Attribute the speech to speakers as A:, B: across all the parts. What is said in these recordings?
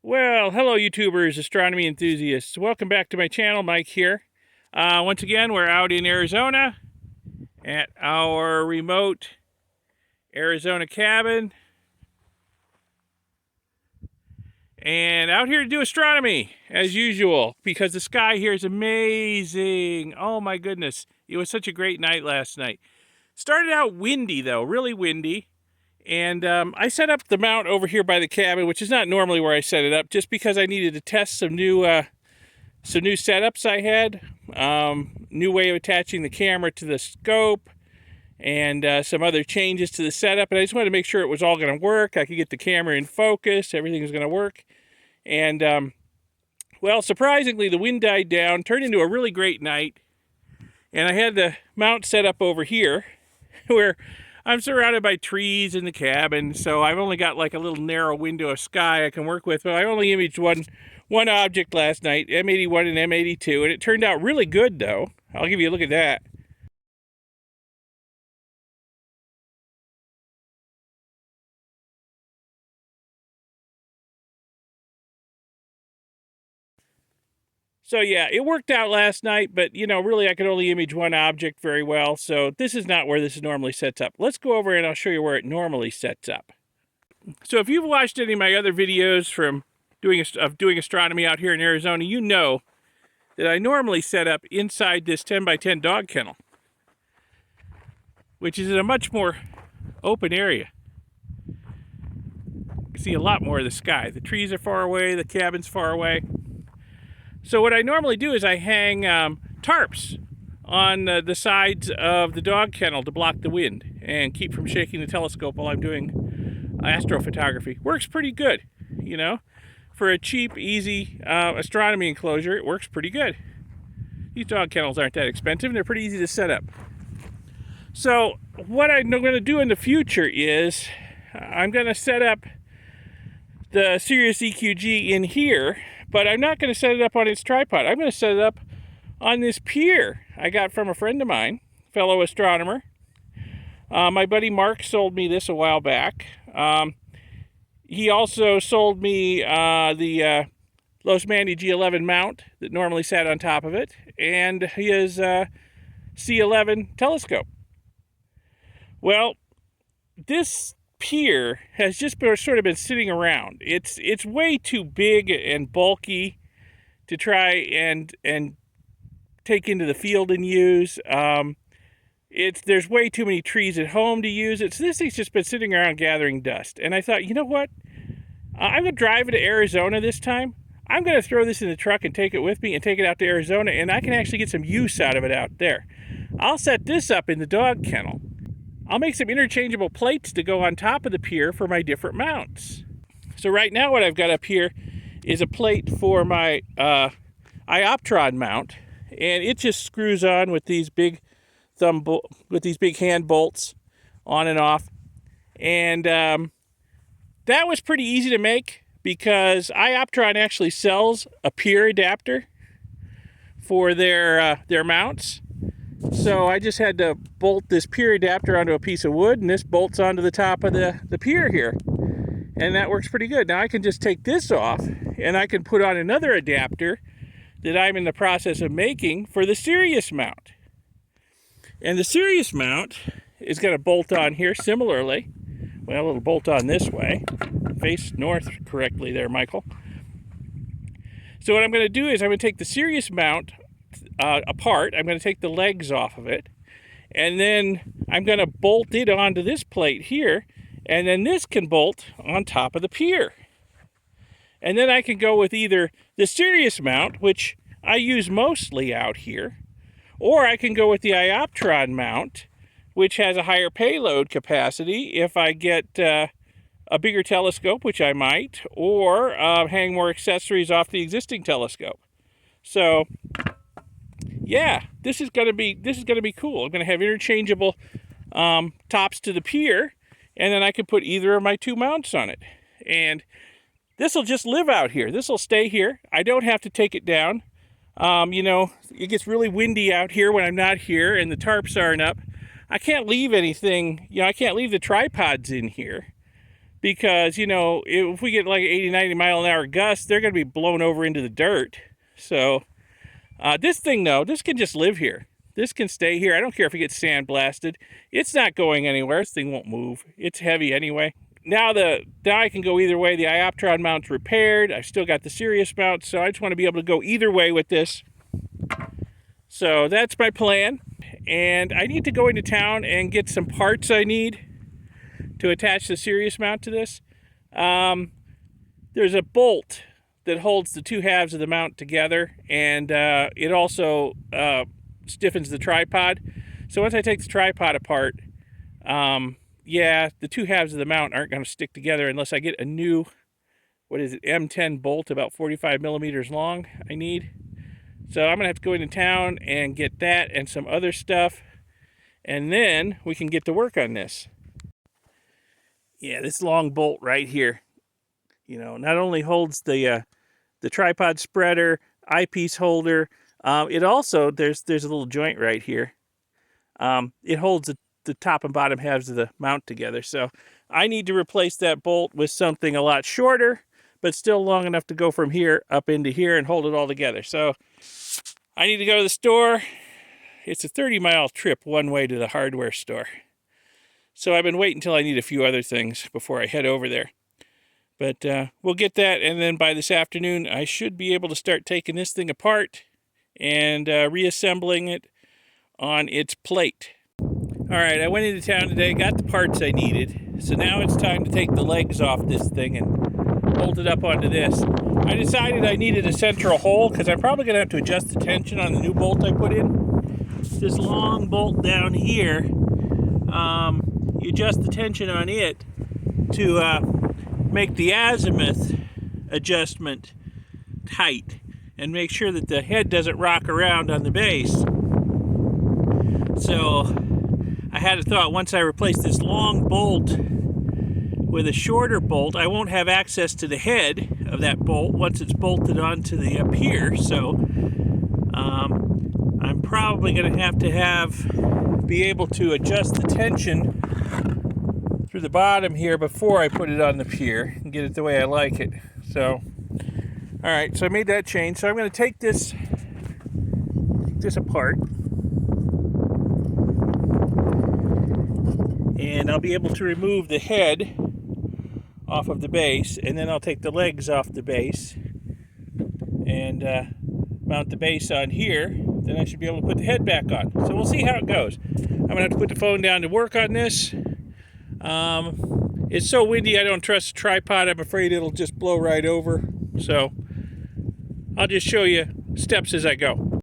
A: Well, hello YouTubers, astronomy enthusiasts. Welcome back to my channel, Mike here. Once again, we're out in Arizona at our remote Arizona cabin. And out here to do astronomy, as usual, because the sky here is amazing. Oh my goodness, it was such a great night last night. Started out windy though, really windy. And I set up the mount over here by the cabin, which is not normally where I set it up, just because I needed to test some new setups I had. New way of attaching the camera to the scope, and some other changes to the setup. And I just wanted to make sure it was all going to work. I could get the camera in focus. Everything was going to work. And well, surprisingly, the wind died down, turned into a really great night. And I had the mount set up over here, where I'm surrounded by trees in the cabin, so I've only got like a little narrow window of sky I can work with. But I only imaged one object last night, M81 and M82, and it turned out really good though. I'll give you a look at that. So yeah, it worked out last night, but you know, really I could only image one object very well, so this is not where this normally sets up. Let's go over and I'll show you where it normally sets up. So if you've watched any of my other videos from doing astronomy out here in Arizona, you know that I normally set up inside this 10 by 10 dog kennel, which is in a much more open area. You can see a lot more of the sky. The trees are far away, the cabin's far away. So what I normally do is I hang tarps on the sides of the dog kennel to block the wind and keep from shaking the telescope while I'm doing astrophotography. Works pretty good, you know. For a cheap, easy astronomy enclosure, it works pretty good. These dog kennels aren't that expensive and they're pretty easy to set up. So what I'm going to do in the future is I'm going to set up the Sirius EQG in here, but I'm not going to set it up on its tripod. I'm going to set it up on this Pier I got from a friend of mine, fellow astronomer. My buddy Mark sold me this a while back. He also sold me the Los Mandy G11 mount that normally sat on top of it, and his C11 telescope. Well, this Pier has just sort of been sitting around. It's way too big and bulky to try and take into the field and use. There's way too many trees at home to use it. So this thing's just been sitting around gathering dust. And I thought, you know what? I'm going to drive it to Arizona this time. I'm going to throw this in the truck and take it with me and take it out to Arizona, and I can actually get some use out of it out there. I'll set this up in the dog kennel. I'll make some interchangeable plates to go on top of the Pier for my different mounts. So right now what I've got up here is a plate for my ioptron mount, and it just screws on with these big hand bolts on and off. And that was pretty easy to make because ioptron actually sells a Pier adapter for their mounts. So I just had to bolt this Pier adapter onto a piece of wood, and this bolts onto the top of the Pier here. And that works pretty good. Now I can just take this off, and I can put on another adapter that I'm in the process of making for the Sirius mount. And the Sirius mount is going to bolt on here similarly. Well, it'll bolt on this way. Face north correctly there, Michael. So what I'm going to do is I'm going to take the Sirius mount apart. I'm going to take the legs off of it, and then I'm going to bolt it onto this plate here, and then this can bolt on top of the Pier. And then I can go with either the Sirius mount, which I use mostly out here, or I can go with the ioptron mount, which has a higher payload capacity if I get a bigger telescope, which I might, or hang more accessories off the existing telescope. So yeah, this is gonna be cool. I'm gonna have interchangeable tops to the Pier, and then I can put either of my two mounts on it. And this will just live out here. This will stay here. I don't have to take it down. You know, it gets really windy out here when I'm not here, and the tarps aren't up. I can't leave anything. You know, I can't leave the tripods in here because, you know, if we get like 80, 90 mile an hour gusts, they're going to be blown over into the dirt. So this thing, though, this can just live here. This can stay here. I don't care if it gets sandblasted. It's not going anywhere. This thing won't move. It's heavy anyway. Now I can go either way. The Ioptron mount's repaired. I've still got the Sirius mount, so I just want to be able to go either way with this. So that's my plan. And I need to go into town and get some parts I need to attach the Sirius mount to this. There's a bolt that holds the two halves of the mount together, and it also stiffens the tripod. So once I take the tripod apart, yeah, the two halves of the mount aren't going to stick together unless I get a new, what is it, M10 bolt about 45 millimeters long I need. So I'm going to have to go into town and get that and some other stuff, and then we can get to work on this. Yeah, this long bolt right here, you know, not only holds the tripod spreader, eyepiece holder, it also, there's a little joint right here. It holds the top and bottom halves of the mount together. So I need to replace that bolt with something a lot shorter, but still long enough to go from here up into here and hold it all together. So I need to go to the store. It's a 30-mile trip one way to the hardware store. So I've been waiting until I need a few other things before I head over there. But we'll get that, and then by this afternoon, I should be able to start taking this thing apart and reassembling it on its plate. All right, I went into town today, got the parts I needed. So now it's time to take the legs off this thing and bolt it up onto this. I decided I needed a central hole because I'm probably going to have to adjust the tension on the new bolt I put in. This long bolt down here, you adjust the tension on it to make the azimuth adjustment tight and make sure that the head doesn't rock around on the base. So I had a thought, once I replace this long bolt with a shorter bolt, I won't have access to the head of that bolt once it's bolted onto the pier. So I'm probably going to be able to adjust the tension through the bottom here before I put it on the pier and get it the way I like it. So, all right, so I made that change. So I'm going to take this apart, and I'll be able to remove the head off of the base, and then I'll take the legs off the base and mount the base on here. Then I should be able to put the head back on. So we'll see how it goes. I'm going to have to put the phone down to work on this. It's so windy I don't trust the tripod. I'm afraid it'll just blow right over. So I'll just show you steps as I go.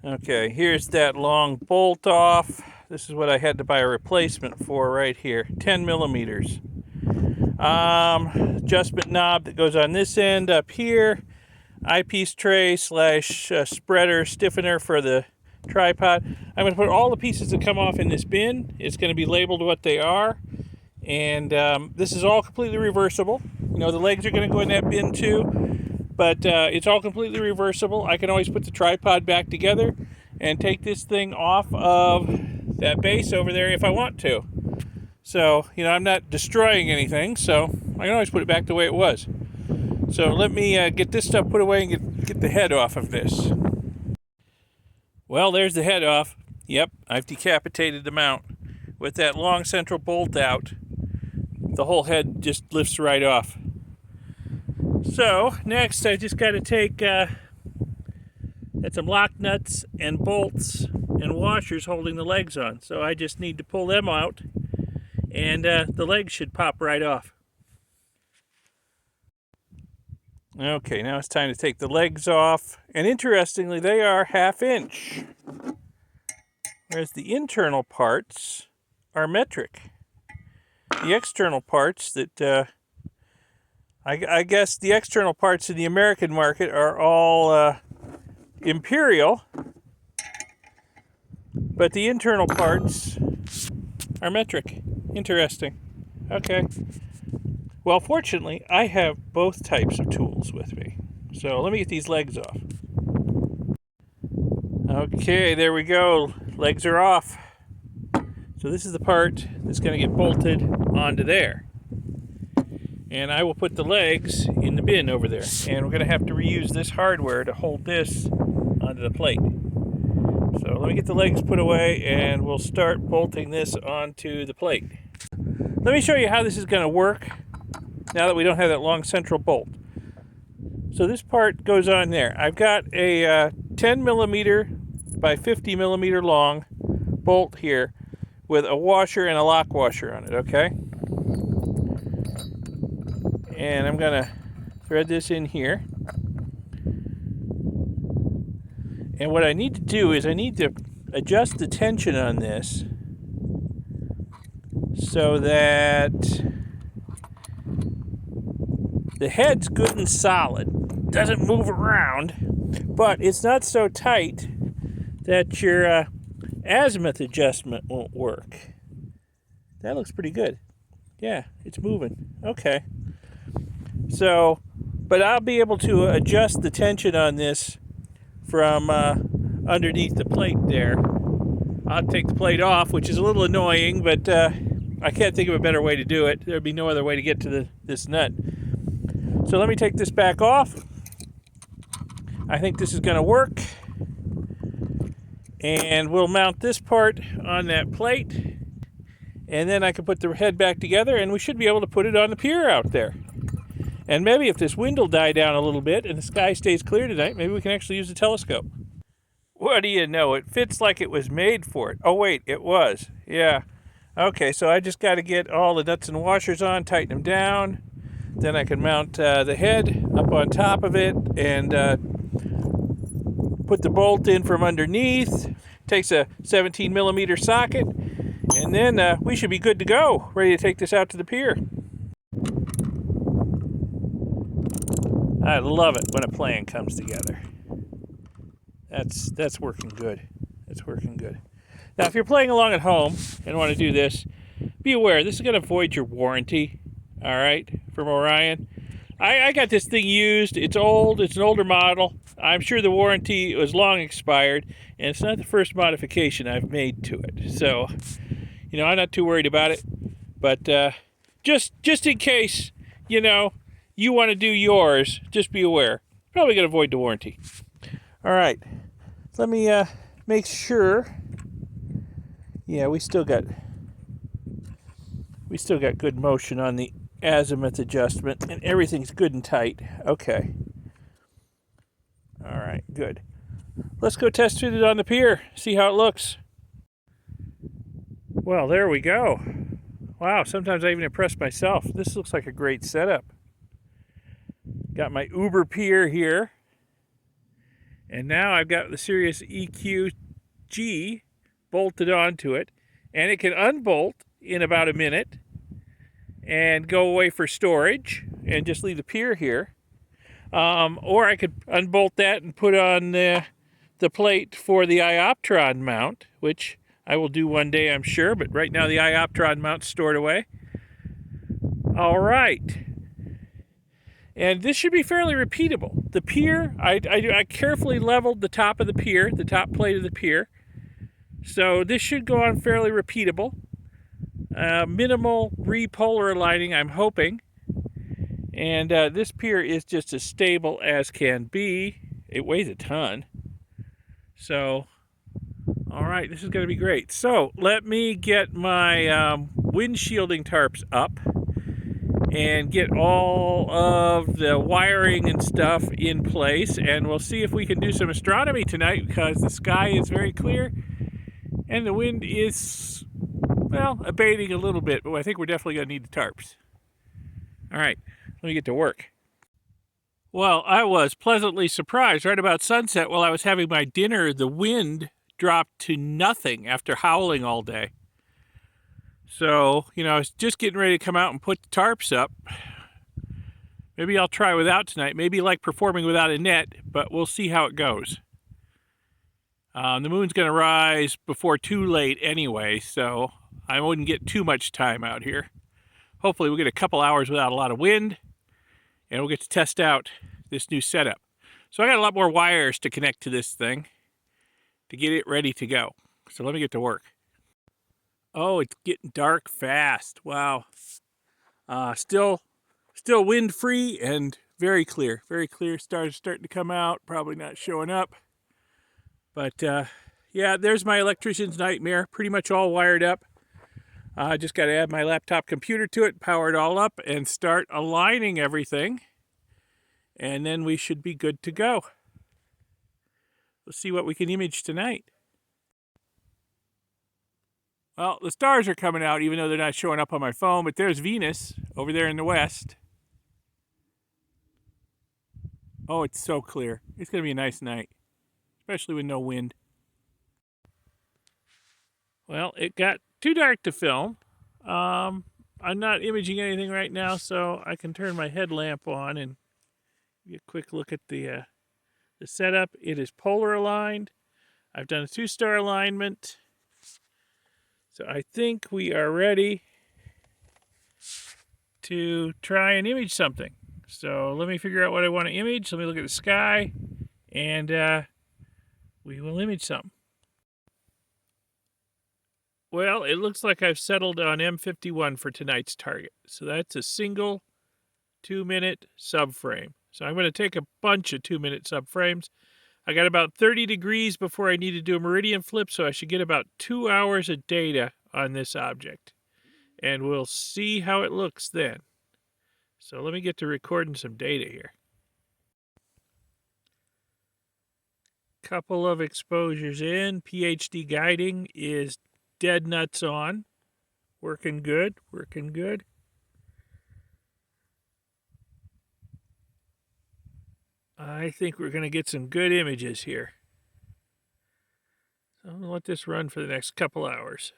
A: Okay, here's that long bolt off. This is what I had to buy a replacement for right here, 10 millimeters. Adjustment knob that goes on this end up here. Eyepiece tray / spreader stiffener for the tripod. I'm going to put all the pieces that come off in this bin. It's going to be labeled what they are. And this is all completely reversible. You know, the legs are going to go in that bin too. But it's all completely reversible. I can always put the tripod back together and take this thing off of that base over there if I want to. So, you know, I'm not destroying anything, so I can always put it back the way it was. So let me get this stuff put away and get the head off of this. Well, there's the head off. Yep, I've decapitated the mount. With that long central bolt out, the whole head just lifts right off. So next I just got to take some lock nuts and bolts and washers holding the legs on. So I just need to pull them out, and the legs should pop right off. Okay, now it's time to take the legs off, and interestingly they are 1/2 inch, whereas the internal parts are metric. The external parts that I guess the external parts in the American market are all imperial, but the internal parts are metric. Interesting. Okay. Well, fortunately, I have both types of tools with me. So let me get these legs off. Okay, there we go. Legs are off. So this is the part that's going to get bolted onto there. And I will put the legs in the bin over there. And we're going to have to reuse this hardware to hold this onto the plate. So let me get the legs put away and we'll start bolting this onto the plate. Let me show you how this is going to work now that we don't have that long central bolt. So this part goes on there. I've got a 10 millimeter by 50 millimeter long bolt here with a washer and a lock washer on it, okay? And I'm going to thread this in here. And what I need to do is I need to adjust the tension on this so that the head's good and solid. Doesn't move around, but it's not so tight that your azimuth adjustment won't work. That looks pretty good. Yeah, it's moving. Okay. So, but I'll be able to adjust the tension on this from underneath the plate there. I'll take the plate off, which is a little annoying, but I can't think of a better way to do it. There'd be no other way to get to this nut. So let me take this back off. I think this is going to work. And we'll mount this part on that plate. And then I can put the head back together and we should be able to put it on the pier out there. And maybe if this wind will die down a little bit and the sky stays clear tonight, maybe we can actually use the telescope. What do you know? It fits like it was made for it. Oh, wait, it was. Yeah. Okay, so I just got to get all the nuts and washers on, tighten them down. Then I can mount the head up on top of it and put the bolt in from underneath. Takes a 17 millimeter socket. And then we should be good to go. Ready to take this out to the pier. I love it when a plan comes together. That's working good. That's working good. Now, if you're playing along at home and want to do this, be aware this is going to void your warranty. All right, from Orion. I got this thing used. It's old. It's an older model. I'm sure the warranty was long expired, and it's not the first modification I've made to it. So, you know, I'm not too worried about it. But just in case, you know, you want to do yours, just be aware. Probably going to void the warranty. All right. Let me make sure. Yeah, we still got good motion on the azimuth adjustment, and everything's good and tight. Okay. All right, good. Let's go test fit it on the pier, see how it looks. Well, there we go. Wow, sometimes I even impress myself. This looks like a great setup. Got my Uber pier here. And now I've got the Sirius EQG bolted onto it. And it can unbolt in about a minute and go away for storage and just leave the pier here. Or I could unbolt that and put on the plate for the Ioptron mount, which I will do one day, I'm sure. But right now the Ioptron mount's stored away. All right. And this should be fairly repeatable. The pier, I carefully leveled the top of the pier, the top plate of the pier. So this should go on fairly repeatable. Minimal repolar aligning, I'm hoping. And this pier is just as stable as can be. It weighs a ton. So, all right, this is going to be great. So let me get my wind shielding tarps up and get all of the wiring and stuff in place, and we'll see if we can do some astronomy tonight because the sky is very clear and the wind is, well, abating a little bit, but I think we're definitely going to need the tarps. All right, let me get to work. Well, I was pleasantly surprised right about sunset while I was having my dinner. The wind dropped to nothing after howling all day. So, you know, I was just getting ready to come out and put the tarps up. Maybe I'll try without tonight. Maybe like performing without a net, but we'll see how it goes. The moon's going to rise before too late anyway, so I wouldn't get too much time out here. Hopefully we'll get a couple hours without a lot of wind, and we'll get to test out this new setup. So I got a lot more wires to connect to this thing to get it ready to go. So let me get to work. Oh, it's getting dark fast. Wow. Still Still wind free and very clear. Very clear. Stars starting to come out. Probably not showing up. But yeah, there's my electrician's nightmare. Pretty much all wired up. I just got to add my laptop computer to it, power it all up, and start aligning everything. And then we should be good to go. Let's see what we can image tonight. Well, the stars are coming out even though they're not showing up on my phone, but there's Venus over there in the west. Oh, it's so clear. It's going to be a nice night, especially with no wind. Well, it got too dark to film. I'm not imaging anything right now, so I can turn my headlamp on and get a quick look at the setup. It is polar aligned. I've done a 2-star alignment. So I think we are ready to try and image something. So let me figure out what I want to image. Let me look at the sky, and we will image something. Well, it looks like I've settled on M51 for tonight's target. So that's a single 2-minute subframe. So I'm going to take a bunch of 2-minute subframes. I got about 30 degrees before I need to do a meridian flip, so I should get about 2 hours of data on this object. And we'll see how it looks then. So let me get to recording some data here. Couple of exposures in. PhD guiding is dead nuts on. Working good, working good. I think we're going to get some good images here. So I'm going to let this run for the next couple hours.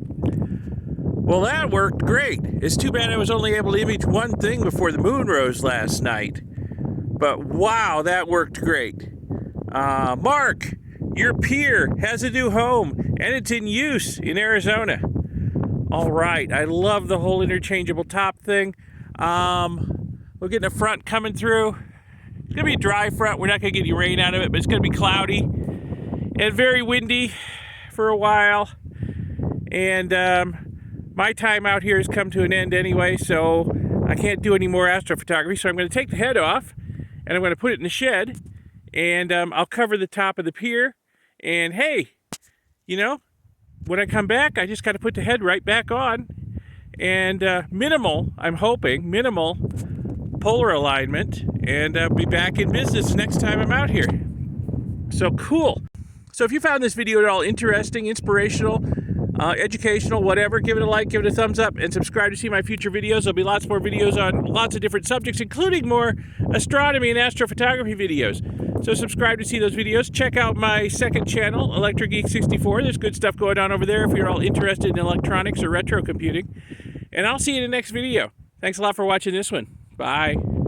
A: Well, that worked great. It's too bad I was only able to image one thing before the moon rose last night. But wow, that worked great. Mark, your Pier has a new home, and it's in use in Arizona. All right, I love the whole interchangeable top thing. We're getting a front coming through. It's going to be a dry front. We're not going to get any rain out of it, but it's going to be cloudy and very windy for a while. And my time out here has come to an end anyway, so I can't do any more astrophotography. So I'm going to take the head off, and I'm going to put it in the shed, and I'll cover the top of the pier. And hey, you know, when I come back, I just got to put the head right back on. And minimal, I'm hoping, minimal polar alignment. And I'll be back in business next time I'm out here. So cool. So if you found this video at all interesting, inspirational, educational, whatever, give it a like, give it a thumbs up, and subscribe to see my future videos. There'll be lots more videos on lots of different subjects, including more astronomy and astrophotography videos. So subscribe to see those videos. Check out my second channel, Electric Geek 64. There's good stuff going on over there if you're all interested in electronics or retro computing. And I'll see you in the next video. Thanks a lot for watching this one. Bye.